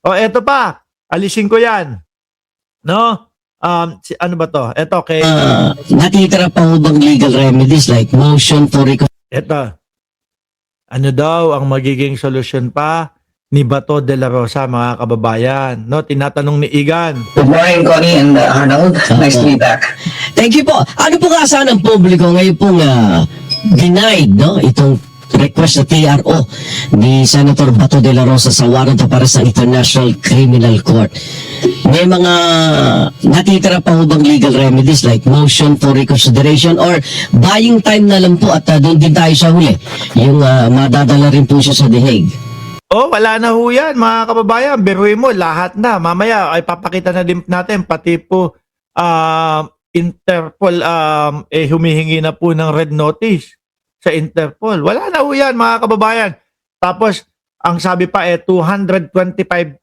O eto pa, alisin ko yan. No? Ano ba to? Eto, kay... Natitira pa ho bang legal remedies like motion for Eto. Ano daw ang magiging solusyon pa ni Bato de la Rosa, mga kababayan? No? Tinatanong ni Igan. Good morning, Connie and Arnold. Nice to be back. Thank you po. Ano po kaasahan ng publiko ngayon pong denied, no? Itong request na TRO ni Senator Bato de la Rosa sa warrant para sa International Criminal Court. May mga natitira pa ho bang legal remedies like motion for reconsideration or buying time na lang po at doon din tayo sa huli. Yung madadala rin po siya sa The Hague. Oh, wala na ho yan, mga kababayan. Biruin mo, lahat na. Mamaya ay papakita na din natin, pati po Interpol humihingi na po ng red notice sa Interpol. Wala na ho yan, mga kababayan. Tapos, ang sabi pa 225,000.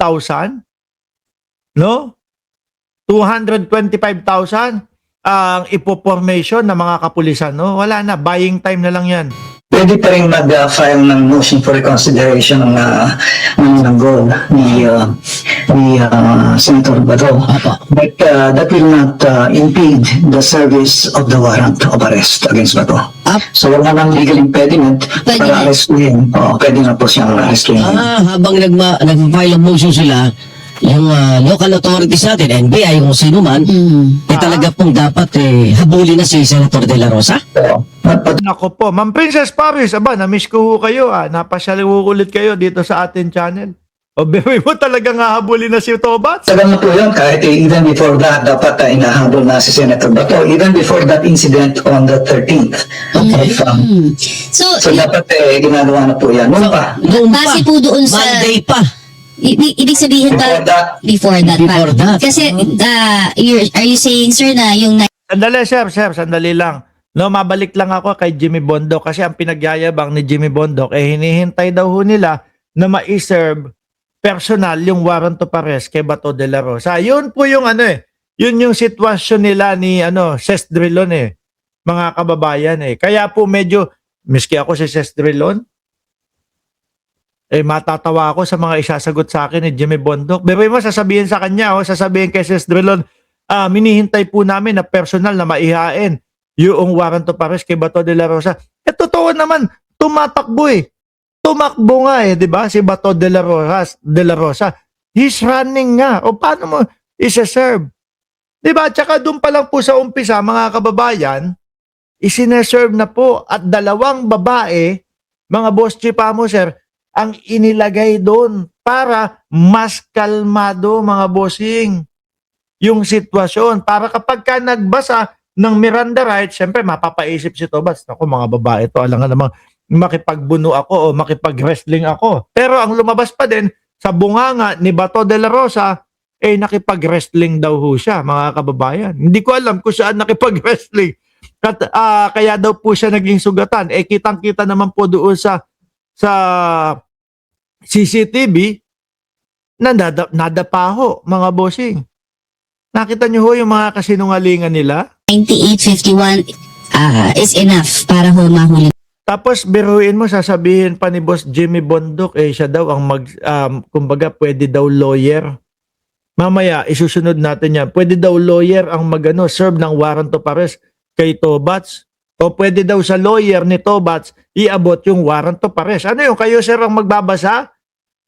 No? 225,000 ang ipoformation ng mga kapulisan. No? Wala na, buying time na lang yan. Pwede pa rin mag-file ng motion for reconsideration ng goal ni Senator Bato. But that will not impede the service of the warrant of arrest against Bato. So wala nang legal impediment para arrestuhin. Pwede na po siyang arrestuhin. Habang nag-file ng motion sila, yung local authorities natin, NBI, yung sino man, talaga pong dapat habulin na si Senator de la Rosa? Nako po, Ma'am Princess Paris, na-miss ko ho kayo. Napasyali ho ulit kayo dito sa ating channel. O, bebe mo talaga nga habulin na si Tobat? Tagal na po yun, kahit even before that, dapat inahabol na si Senator Bato. Even before that incident on the 13th. Okay. So dapat ginagawa na po yan. Noon pa. Base po doon sa... Monday pa. Ibig sabihin before that. Kasi are you saying, sir, na yung Sandali, sir, sandali lang. No, mabalik lang ako kay Jimmy Bondoc kasi ang pinagyayabang ni Jimmy Bondoc hinihintay daw ho nila na ma-serve personal yung warrant of arrest kay Bato de la Rosa. Yun po yung yun yung sitwasyon nila ni Ses Drilon mga kababayan Kaya po medyo miski ako si Ses Drilon matatawa ako sa mga isasagot sa akin ni Jimmy Bondoc. Pero mo sasabihin sa kanya, sasabihin kay Ses Drilon, minihintay po namin na personal na maihain yung warrant of arrest kay Bato de la Rosa. Totoo naman, tumatakbo Tumakbo nga di ba? Si Bato de la Rosa. He's running nga. O paano mo isa-serve? Di ba? Tsaka doon pa lang po sa umpisa, mga kababayan, isineserve na po at dalawang babae, mga boss chipa mo, sir, ang inilagay doon para mas kalmado, mga bossing, yung sitwasyon. Para kapag ka nagbasa ng Miranda rights, syempre mapapaisip si Tobats, ako mga babae to, alam nga namang makipagbuno ako o makipag-wrestling ako. Pero ang lumabas pa din, sa bunganga ni Bato de la Rosa, nakipag-wrestling daw ho siya, mga kababayan. Hindi ko alam kung saan nakipag-wrestling. Kaya daw po siya naging sugatan. Kitang-kita naman po doon sa CCTV na nadapa ho, mga bossing. Nakita niyo ho yung mga kasinungalingan nila? 9851 is enough para ho mahuli. Tapos biruin mo, sasabihin pa ni Boss Jimmy Bondoc, siya daw ang kumbaga pwede daw lawyer. Mamaya, isusunod natin yan. Pwede daw lawyer ang serve ng warrant of arrest kay Tobats. O pwede daw sa lawyer ni Tobats iabot yung warrant of arrest. Ano yung kayo, sir, ang magbabasa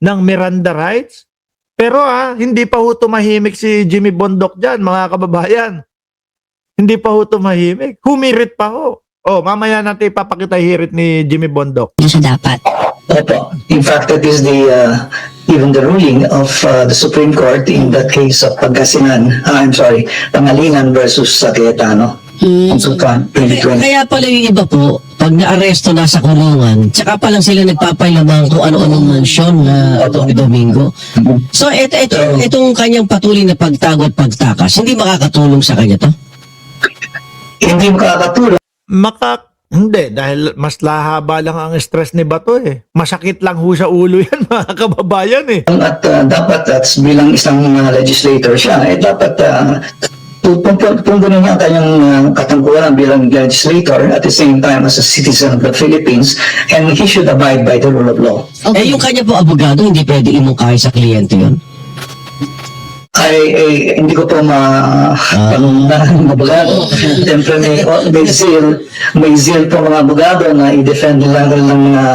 ng Miranda rights? Pero hindi pa ho tumahimik si Jimmy Bondoc dyan, mga kababayan. Hindi pa ho tumahimik. Humirit pa ho. Mamaya natin ipapakita hirit ni Jimmy Bondoc. Hindi siya dapat. Opo. In fact, that is even the ruling of the Supreme Court in that case of Pangalinan versus Cayetano. Consultan 2020. Kaya pala yung iba po, pag na-aresto na sa kulungan, tsaka pa lang sila nagpapailamang kung ano-anong mansyon na itong Domingo. So, itong kanyang patuloy na pagtago at pagtakas, hindi makakatulong sa kanya to? Hindi makakatulong. Hindi, dahil mas lahaba lang ang stress ni Bato Masakit lang ho sa ulo yan, mga kababayan At dapat bilang isang legislator siya, dapat pupunin niya ang kanyang katungkulan bilang legislator at the same time as a citizen of the Philippines, and he should abide by the rule of law. Okay. Yung kanya po abogado, hindi pwede imungkahi sa kliyente yun? Hindi ko po pangunahan ng abogado. Siyempre may zeal po mga abogado na i-defend nila ng mga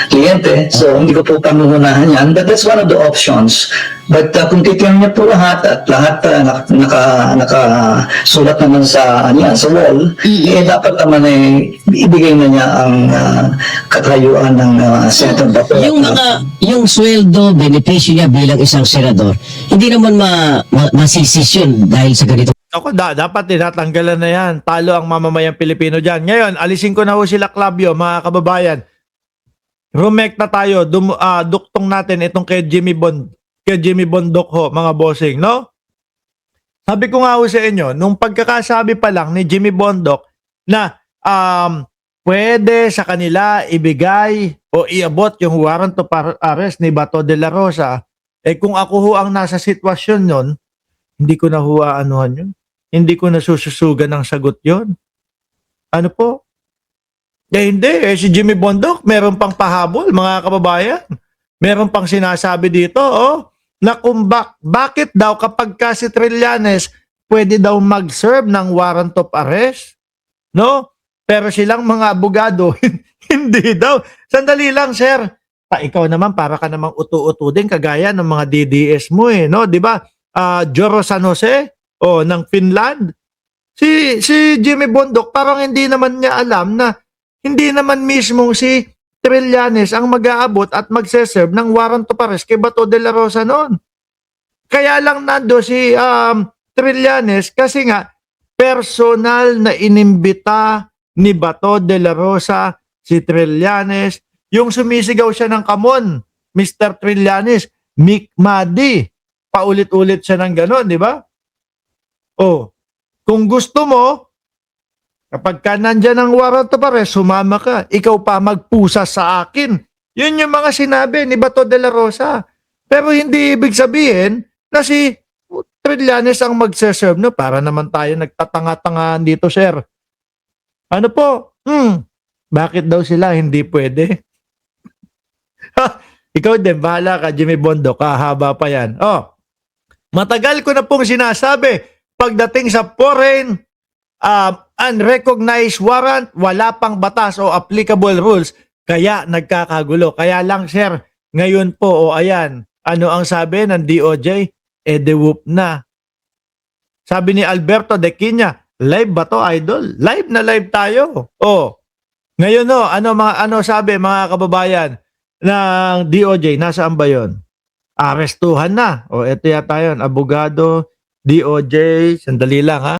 kliyente. So, hindi ko po pangunahan yan. But that's one of the options. But kung titignan niyo po lahat at lahat nakasulat naman sa wall, dapat naman ibigay na niya ang katayuan ng Senator Bato. Yung sweldo, benepisyo niya bilang isang senador, hindi naman masisisyon dahil sa ganito. Ako, dapat tinatanggalan na yan. Talo ang mamamayang Pilipino dyan. Ngayon, alisin ko na ho sila, Clavio, mga kababayan. Rumekta tayo, duktong natin itong kay Jimmy Bondoc ho, mga bossing, no? Sabi ko nga ho sa inyo, nung pagkakasabi pa lang ni Jimmy Bondoc na pwede sa kanila ibigay o iabot yung warrant of arrest ni Bato de la Rosa, kung ako ho ang nasa sitwasyon yon, hindi ko na ho aanuhan yun. Hindi ko na sususugan ng sagot yon. Ano po? Hindi. Si Jimmy Bondoc, meron pang pahabol, mga kababayan. Meron pang sinasabi dito, na kung bakit daw kapag ka si Trillanes pwede daw mag-serve ng warrant of arrest, no? Pero silang mga abogado, hindi daw. Sandali lang, sir. Ikaw naman, para ka namang utu-utu din, kagaya ng mga DDS mo, no? Di ba? Joro San Jose, ng Finland. Si Jimmy Bondoc, parang hindi naman niya alam na hindi naman mismong si Trillanes ang mag-aabot at magseserve ng warrant of arrest kay Bato de la Rosa noon. Kaya lang nando si Trillanes kasi nga personal na inimbita ni Bato de la Rosa si Trillanes. Yung sumisigaw siya ng kamon, Mr. Trillanes, Mikmadi. Paulit-ulit siya ng gano'n, di ba? Kung gusto mo, kapag ka nandyan ang warrant of arrest, sumama ka. Ikaw pa magpusa sa akin. Yun yung mga sinabi ni Bato de la Rosa. Pero hindi ibig sabihin na si Trillanes ang magseserve. No? Para naman tayo nagtatanga-tangahan dito, sir. Ano po? Bakit daw sila hindi pwede? Ikaw din, bahala ka, Jimmy Bondoc. Haba pa yan. Matagal ko na pong sinasabi, pagdating sa foreign unrecognized warrant, wala pang batas o applicable rules, kaya nagkakagulo. Kaya lang, sir, ngayon po, ayan, ano ang sabi ng DOJ? De-whoop na. Sabi ni Alberto de Quina, live ba to, idol? Live na live tayo. Ngayon, ano sabi, mga kababayan, ng DOJ, nasaan ba yun? Arestuhan na. Ito yata yun, abogado, DOJ, sandali lang ha.